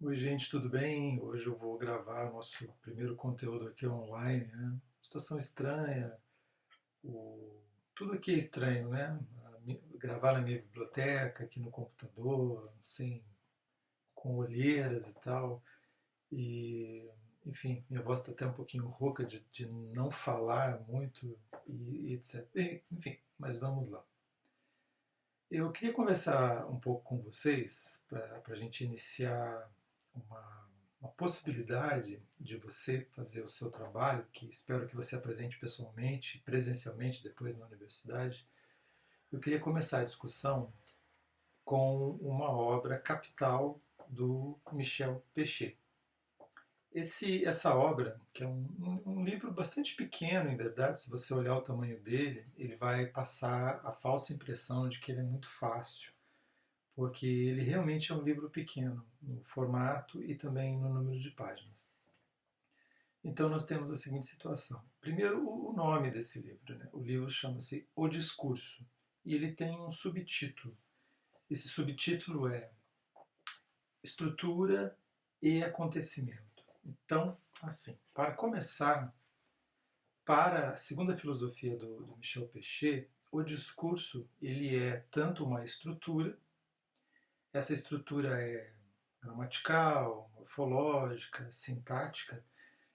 Oi, gente, tudo bem? Hoje eu vou gravar nosso primeiro conteúdo aqui online, né? Situação estranha, tudo aqui é estranho, né? Gravar na minha biblioteca, aqui no computador, sem, com olheiras e tal. E, enfim, minha voz está até um pouquinho rouca de não falar muito e etc. Enfim, mas vamos lá. Eu queria conversar um pouco com vocês para a gente iniciar uma possibilidade de você fazer o seu trabalho, que espero que você apresente pessoalmente, presencialmente depois na universidade. Eu queria começar a discussão com uma obra capital do Michel Pechet. Essa obra, que é um livro bastante pequeno, em verdade, se você olhar o tamanho dele, ele vai passar a falsa impressão de que ele é muito fácil, porque ele realmente é um livro pequeno, no formato e também no número de páginas. Então nós temos a seguinte situação. Primeiro, o nome desse livro. Né? O livro chama-se O Discurso e ele tem um subtítulo. Esse subtítulo é Estrutura e Acontecimento. Então, assim, para começar, para, segundo a filosofia do Michel Pechet, o discurso ele é tanto uma estrutura, essa estrutura é gramatical, morfológica, sintática,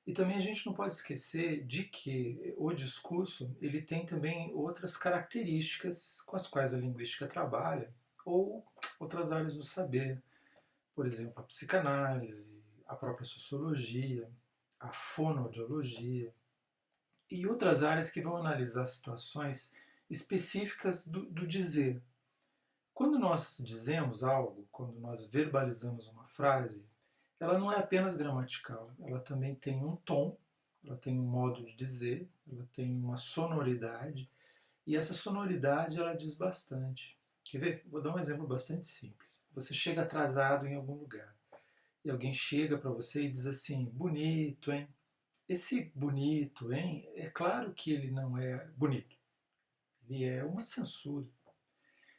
e também a gente não pode esquecer de que o discurso ele tem também outras características com as quais a linguística trabalha, ou outras áreas do saber, por exemplo, a psicanálise, a própria sociologia, a fonoaudiologia e outras áreas que vão analisar situações específicas do dizer. Quando nós dizemos algo, quando nós verbalizamos uma frase, ela não é apenas gramatical, ela também tem um tom, ela tem um modo de dizer, ela tem uma sonoridade, e essa sonoridade ela diz bastante. Quer ver? Vou dar um exemplo bastante simples. Você chega atrasado em algum lugar e alguém chega para você e diz assim: bonito, hein? Esse bonito, hein? É claro que ele não é bonito, ele é uma censura.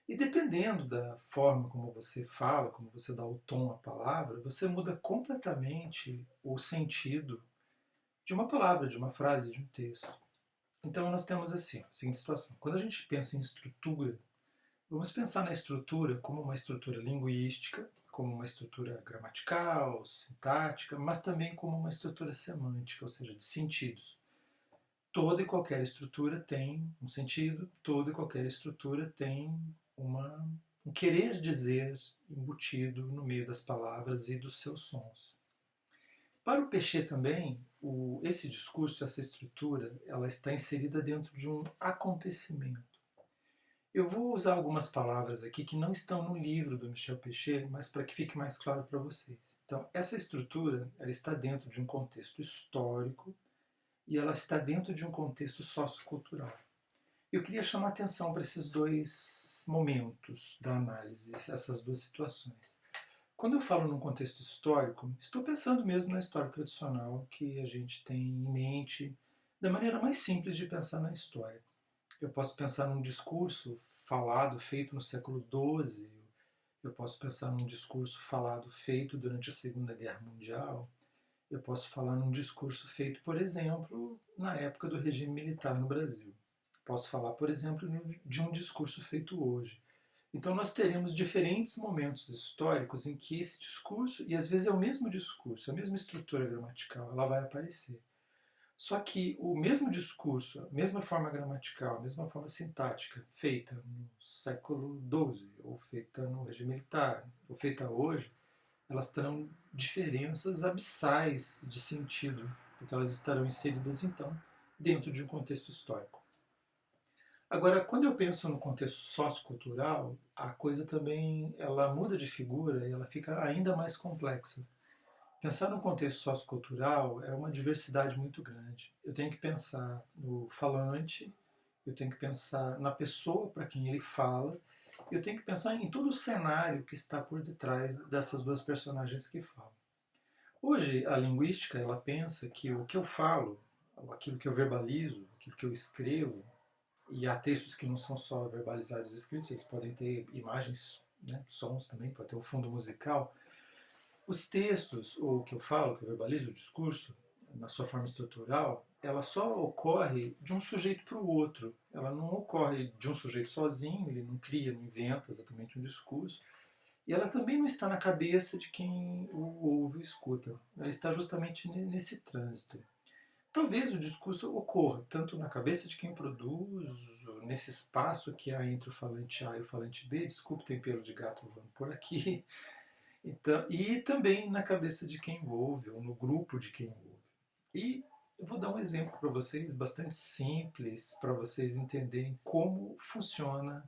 E dependendo da forma como você fala, como você dá o tom à palavra, você muda completamente o sentido de uma palavra, de uma frase, de um texto. Então nós temos assim, a seguinte situação. Quando a gente pensa em estrutura, vamos pensar na estrutura como uma estrutura linguística, como uma estrutura gramatical, sintática, mas também como uma estrutura semântica, ou seja, de sentidos. Toda e qualquer estrutura tem um sentido, toda e qualquer estrutura tem um querer dizer embutido no meio das palavras e dos seus sons. Para o Peixe também, esse discurso, essa estrutura, ela está inserida dentro de um acontecimento. Eu vou usar algumas palavras aqui que não estão no livro do Michel Pechet, mas para que fique mais claro para vocês. Então, essa estrutura ela está dentro de um contexto histórico e ela está dentro de um contexto sociocultural. Eu queria chamar atenção para esses dois momentos da análise, essas duas situações. Quando eu falo num contexto histórico, estou pensando mesmo na história tradicional que a gente tem em mente, da maneira mais simples de pensar na história. Eu posso pensar num discurso falado, feito no século XII, eu posso pensar num discurso falado, feito durante a Segunda Guerra Mundial, eu posso falar num discurso feito, por exemplo, na época do regime militar no Brasil. Posso falar, por exemplo, de um discurso feito hoje. Então nós teremos diferentes momentos históricos em que esse discurso, e às vezes é o mesmo discurso, a mesma estrutura gramatical, ela vai aparecer. Só que o mesmo discurso, a mesma forma gramatical, a mesma forma sintática, feita no século XII, ou feita no regime militar, ou feita hoje, elas terão diferenças abissais de sentido, porque elas estarão inseridas, então, dentro de um contexto histórico. Agora, quando eu penso no contexto sociocultural, a coisa também ela muda de figura e ela fica ainda mais complexa. Pensar no contexto sociocultural é uma diversidade muito grande. Eu tenho que pensar no falante, eu tenho que pensar na pessoa para quem ele fala, eu tenho que pensar em todo o cenário que está por detrás dessas duas personagens que falam. Hoje, a linguística ela pensa que o que eu falo, aquilo que eu verbalizo, aquilo que eu escrevo, e há textos que não são só verbalizados e escritos, eles podem ter imagens, né, sons também, pode ter um fundo musical. Os textos, ou o que eu falo, que eu verbalizo, o discurso, na sua forma estrutural, ela só ocorre de um sujeito para o outro. Ela não ocorre de um sujeito sozinho, ele não cria, não inventa exatamente um discurso. E ela também não está na cabeça de quem o ouve e escuta. Ela está justamente nesse trânsito. Talvez o discurso ocorra tanto na cabeça de quem produz, nesse espaço que há entre o falante A e o falante B, desculpe o tempero de gato voando por aqui, então, e também na cabeça de quem ouve, ou no grupo de quem ouve. E eu vou dar um exemplo para vocês, bastante simples, para vocês entenderem como funciona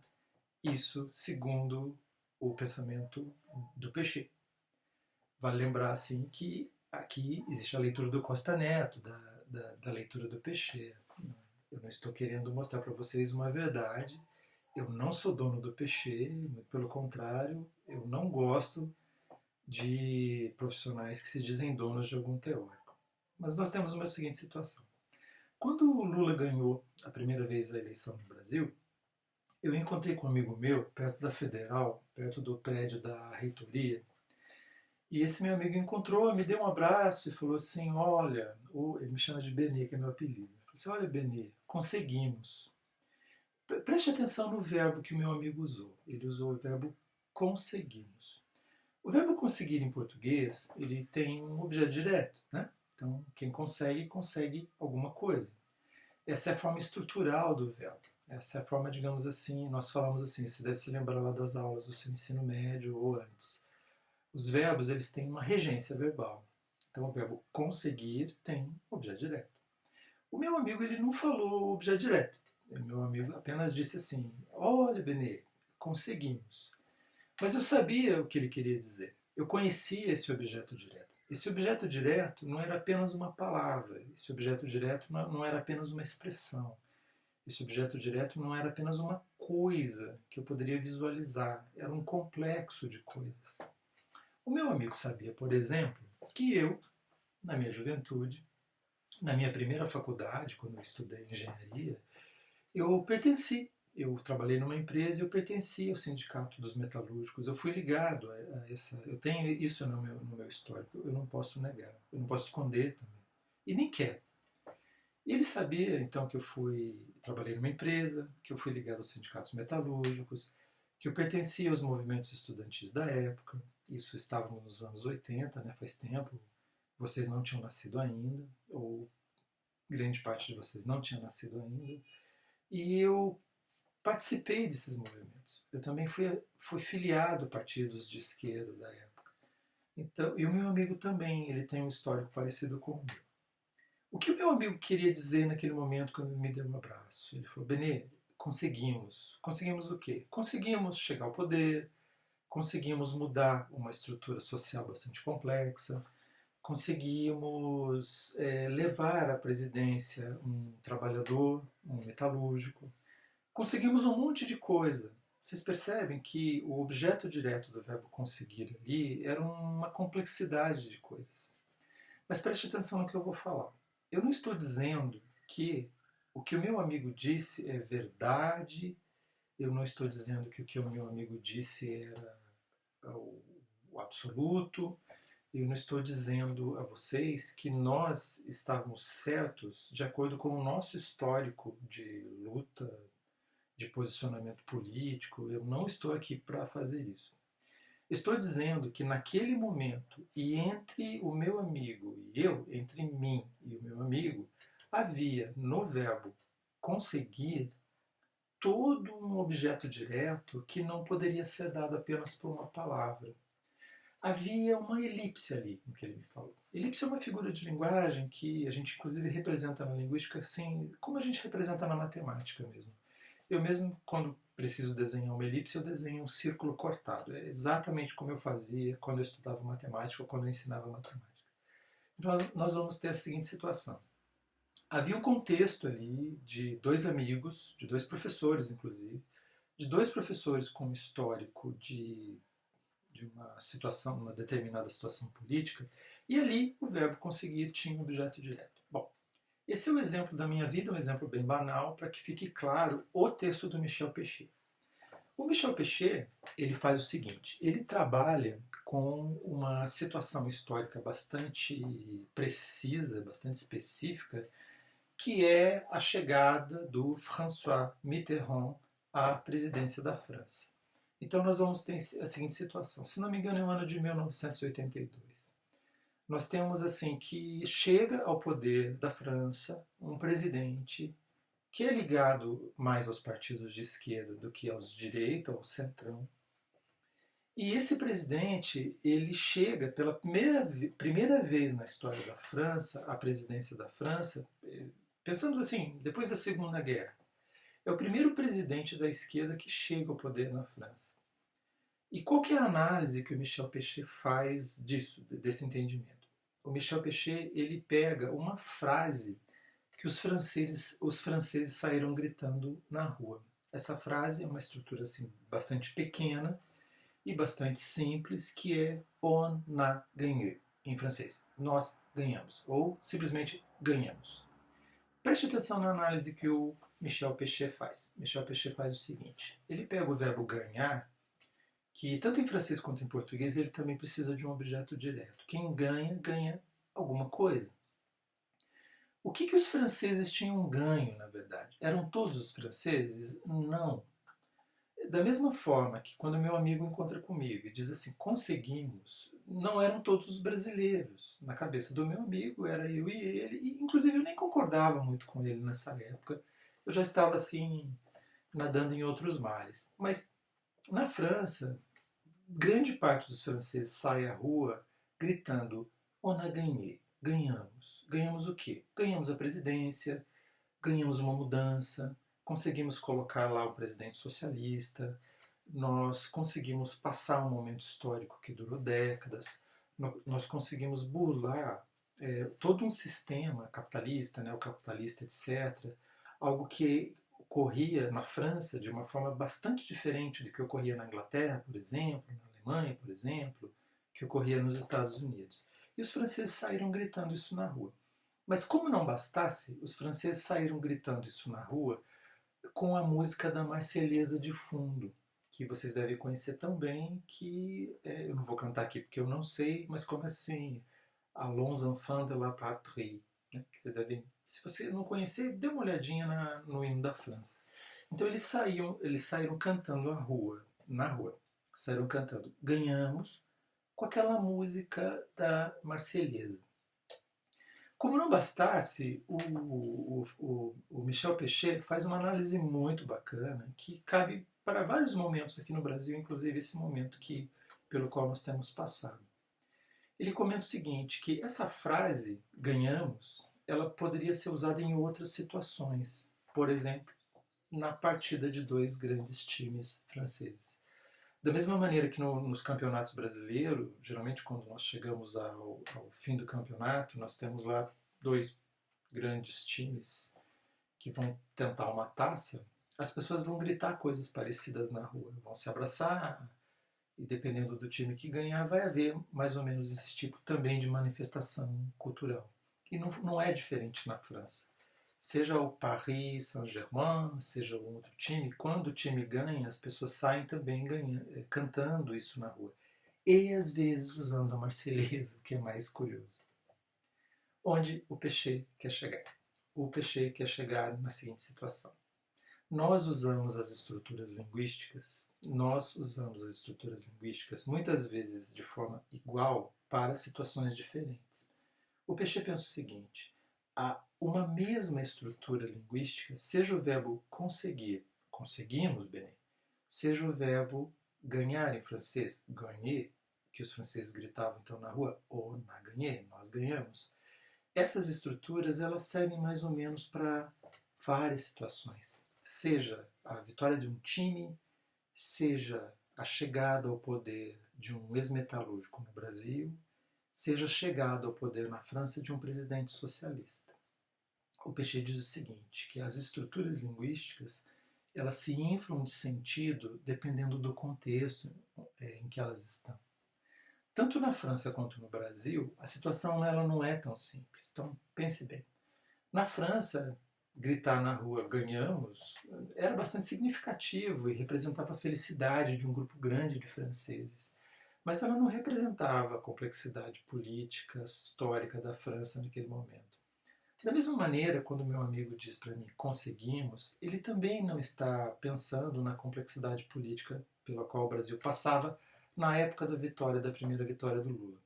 isso segundo o pensamento do Peixe. Vale lembrar assim que aqui existe a leitura do Costa Neto, da leitura do Peixe. Eu não estou querendo mostrar para vocês uma verdade. Eu não sou dono do Peixe, muito pelo contrário, eu não gosto de profissionais que se dizem donos de algum teórico. Mas nós temos uma seguinte situação. Quando o Lula ganhou a primeira vez a eleição no Brasil, eu encontrei com um amigo meu, perto da Federal, perto do prédio da reitoria, e esse meu amigo encontrou, me deu um abraço e falou assim, olha, ele me chama de Benê, que é meu apelido. Ele falou assim, olha Benê, conseguimos. Preste atenção no verbo que o meu amigo usou. Ele usou o verbo conseguimos. O verbo conseguir em português, ele tem um objeto direto, né? Então, quem consegue, consegue alguma coisa. Essa é a forma estrutural do verbo. Essa é a forma, digamos assim, nós falamos assim, você deve se lembrar lá das aulas do seu ensino médio ou antes. Os verbos, eles têm uma regência verbal. Então, o verbo conseguir tem objeto direto. O meu amigo, ele não falou objeto direto. O meu amigo apenas disse assim, olha, Benê, conseguimos. Mas eu sabia o que ele queria dizer. Eu conhecia esse objeto direto. Esse objeto direto não era apenas uma palavra. Esse objeto direto não era apenas uma expressão. Esse objeto direto não era apenas uma coisa que eu poderia visualizar. Era um complexo de coisas. O meu amigo sabia, por exemplo, que eu, na minha juventude, na minha primeira faculdade, quando eu estudei engenharia, eu pertenci. Eu trabalhei numa empresa e eu pertencia ao sindicato dos metalúrgicos. Eu fui ligado a essa. Eu tenho isso no meu histórico. Eu não posso negar. Eu não posso esconder também. E nem quero. E ele sabia, então, que trabalhei numa empresa, que eu fui ligado aos sindicatos metalúrgicos, que eu pertencia aos movimentos estudantis da época. Isso estava nos anos 80, né, faz tempo. Vocês não tinham nascido ainda, ou grande parte de vocês não tinha nascido ainda. E eu participei desses movimentos. Eu também fui filiado a partidos de esquerda da época. Então, e o meu amigo também, ele tem um histórico parecido com o meu. O que o meu amigo queria dizer naquele momento quando ele me deu um abraço? Ele falou, Benê, conseguimos. Conseguimos o quê? Conseguimos chegar ao poder, conseguimos mudar uma estrutura social bastante complexa, conseguimos levar à presidência um trabalhador, um metalúrgico, conseguimos um monte de coisa. Vocês percebem que o objeto direto do verbo conseguir ali era uma complexidade de coisas. Mas preste atenção no que eu vou falar. Eu não estou dizendo que o que o meu amigo disse é verdade, eu não estou dizendo que o que o meu amigo disse era o absoluto, eu não estou dizendo a vocês que nós estávamos certos de acordo com o nosso histórico de luta, de posicionamento político. Eu não estou aqui para fazer isso. Estou dizendo que naquele momento, e entre o meu amigo e eu, entre mim e o meu amigo, havia no verbo conseguir todo um objeto direto que não poderia ser dado apenas por uma palavra. Havia uma elipse ali no que ele me falou. Elipse é uma figura de linguagem que a gente inclusive representa na linguística assim, como a gente representa na matemática mesmo. Eu mesmo, quando preciso desenhar uma elipse, eu desenho um círculo cortado. É exatamente como eu fazia quando eu estudava matemática ou quando eu ensinava matemática. Então, nós vamos ter a seguinte situação. Havia um contexto ali de dois amigos, de dois professores, inclusive, de dois professores com histórico de uma situação, uma determinada situação política, e ali o verbo conseguir tinha um objeto direto. Bom, esse é um exemplo da minha vida, um exemplo bem banal, para que fique claro o texto do Michel Pechet. O Michel Pechet, ele faz o seguinte, ele trabalha com uma situação histórica bastante precisa, bastante específica, que é a chegada do François Mitterrand à presidência da França. Então nós vamos ter a seguinte situação, se não me engano é o ano de 1982. Nós temos assim que chega ao poder da França um presidente que é ligado mais aos partidos de esquerda do que aos de direita, ao centrão. E esse presidente, ele chega pela primeira vez na história da França, à presidência da França, pensamos assim, depois da Segunda Guerra. É o primeiro presidente da esquerda que chega ao poder na França. E qual que é a análise que o Michel Pechet faz disso, desse entendimento? O Michel Pechet, ele pega uma frase que os franceses saíram gritando na rua. Essa frase é uma estrutura assim, bastante pequena e bastante simples, que é on a gagné, em francês. Nós ganhamos, ou simplesmente ganhamos. Preste atenção na análise que o Michel Pechet faz. Michel Pechet faz o seguinte, ele pega o verbo ganhar, que tanto em francês quanto em português ele também precisa de um objeto direto. Quem ganha, ganha alguma coisa. O que os franceses tinham ganho, na verdade? Eram todos os franceses? Não. Da mesma forma que quando meu amigo encontra comigo e diz assim, conseguimos, não eram todos os brasileiros. Na cabeça do meu amigo era eu e ele, e inclusive eu nem concordava muito com ele nessa época. Eu já estava assim, nadando em outros mares. Mas na França, grande parte dos franceses sai à rua gritando on a gagné, ganhamos. Ganhamos o quê? Ganhamos a presidência, ganhamos uma mudança, conseguimos colocar lá o presidente socialista, nós conseguimos passar um momento histórico que durou décadas, nós conseguimos burlar todo um sistema capitalista, neocapitalista, etc., algo que ocorria na França de uma forma bastante diferente do que ocorria na Inglaterra, por exemplo, na Alemanha, por exemplo, que ocorria nos Estados Unidos. E os franceses saíram gritando isso na rua. Mas como não bastasse, os franceses saíram gritando isso na rua com a música da Marselhesa de fundo, que vocês devem conhecer tão bem, que eu não vou cantar aqui porque eu não sei, mas como assim, Allons enfants de la patrie. Né? Vocês devem, se você não conhecer, dê uma olhadinha no hino da França. Então eles saíram cantando na rua, saíram cantando Ganhamos, com aquela música da Marselhesa. Como não bastasse, o Michel Pechet faz uma análise muito bacana que cabe para vários momentos aqui no Brasil, inclusive esse momento pelo qual nós temos passado. Ele comenta o seguinte, que essa frase, ganhamos, ela poderia ser usada em outras situações. Por exemplo, na partida de dois grandes times franceses. Da mesma maneira que nos campeonatos brasileiros, geralmente quando nós chegamos ao fim do campeonato, nós temos lá dois grandes times que vão tentar uma taça, as pessoas vão gritar coisas parecidas na rua, vão se abraçar, e dependendo do time que ganhar, vai haver mais ou menos esse tipo também de manifestação cultural. E não é diferente na França. Seja o Paris Saint-Germain, seja um outro time, quando o time ganha, as pessoas saem também cantando isso na rua. E às vezes usando a Marselhesa, o que é mais curioso. Onde o Pechet quer chegar? O Pechet quer chegar na seguinte situação. Nós usamos as estruturas linguísticas, muitas vezes de forma igual para situações diferentes. O Pechet pensa o seguinte, há uma mesma estrutura linguística, seja o verbo conseguir, conseguimos, Bené, seja o verbo ganhar em francês, gagner, que os franceses gritavam então na rua, on a gagné, nós ganhamos. Essas estruturas elas servem mais ou menos para várias situações. Seja a vitória de um time, seja a chegada ao poder de um ex-metalúrgico no Brasil, seja a chegada ao poder na França de um presidente socialista. O Pechet diz o seguinte, que as estruturas linguísticas elas se inflam de sentido dependendo do contexto em que elas estão. Tanto na França quanto no Brasil, a situação ela não é tão simples. Então, pense bem. Na França, gritar na rua ganhamos era bastante significativo e representava a felicidade de um grupo grande de franceses. Mas ela não representava a complexidade política, histórica da França naquele momento. Da mesma maneira, quando meu amigo diz para mim conseguimos, ele também não está pensando na complexidade política pela qual o Brasil passava na época da vitória, da primeira vitória do Lula.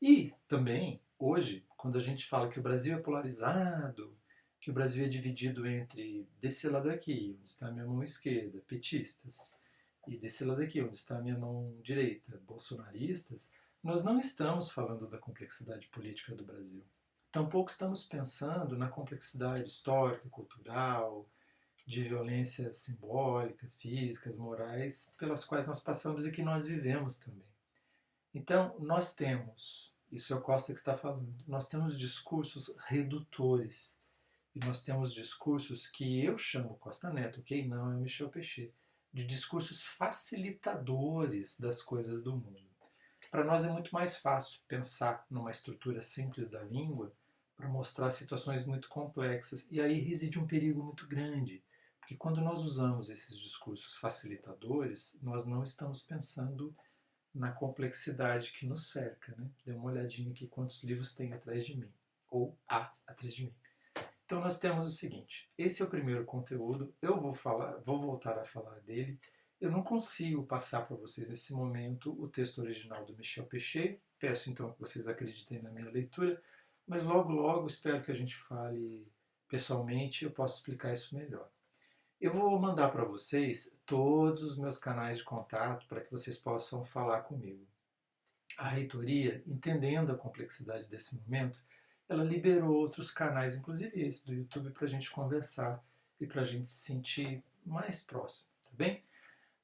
E também, hoje, quando a gente fala que o Brasil é polarizado, que o Brasil é dividido entre desse lado aqui, onde está a minha mão esquerda, petistas, e desse lado aqui, onde está a minha mão direita, bolsonaristas, nós não estamos falando da complexidade política do Brasil. Tampouco estamos pensando na complexidade histórica, cultural, de violências simbólicas, físicas, morais, pelas quais nós passamos e que nós vivemos também. Então, nós temos, isso é o Costa que está falando, nós temos discursos redutores. E nós temos discursos que eu chamo Costa Neto, ok? Não é Michel Pechet, de discursos facilitadores das coisas do mundo. Para nós é muito mais fácil pensar numa estrutura simples da língua para mostrar situações muito complexas. E aí reside um perigo muito grande, porque quando nós usamos esses discursos facilitadores, nós não estamos pensando na complexidade que nos cerca. Né? Dê uma olhadinha aqui quantos livros tem atrás de mim, ou há atrás de mim. Então nós temos o seguinte, esse é o primeiro conteúdo, eu vou voltar a falar dele. Eu não consigo passar para vocês nesse momento o texto original do Michel Pechet, peço então que vocês acreditem na minha leitura, mas logo logo espero que a gente fale pessoalmente e eu possa explicar isso melhor. Eu vou mandar para vocês todos os meus canais de contato para que vocês possam falar comigo. A reitoria, entendendo a complexidade desse momento, ela liberou outros canais, inclusive esse do YouTube, para a gente conversar e para a gente se sentir mais próximo, tá bem?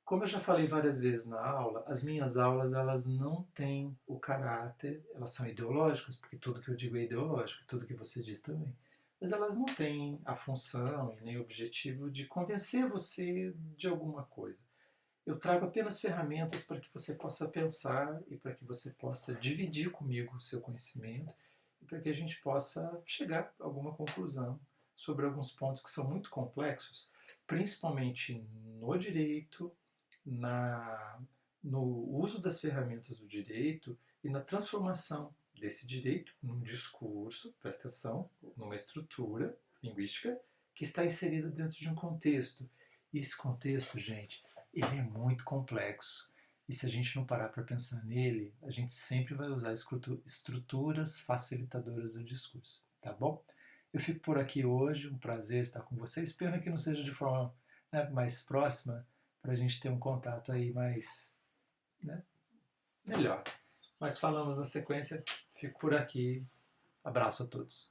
Como eu já falei várias vezes na aula, as minhas aulas elas não têm o caráter, elas são ideológicas, porque tudo que eu digo é ideológico, tudo que você diz também. Mas elas não têm a função e nem o objetivo de convencer você de alguma coisa. Eu trago apenas ferramentas para que você possa pensar e para que você possa dividir comigo o seu conhecimento e para que a gente possa chegar a alguma conclusão sobre alguns pontos que são muito complexos, principalmente no direito, no uso das ferramentas do direito e na transformação desse direito num discurso, presta atenção, numa estrutura linguística que está inserida dentro de um contexto. E esse contexto, gente, ele é muito complexo. E se a gente não parar para pensar nele, a gente sempre vai usar estruturas facilitadoras do discurso, tá bom? Eu fico por aqui hoje, um prazer estar com vocês. Pena que não seja de forma, né, mais próxima, para a gente ter um contato aí mais, né, melhor. Mas falamos na sequência, fico por aqui. Abraço a todos.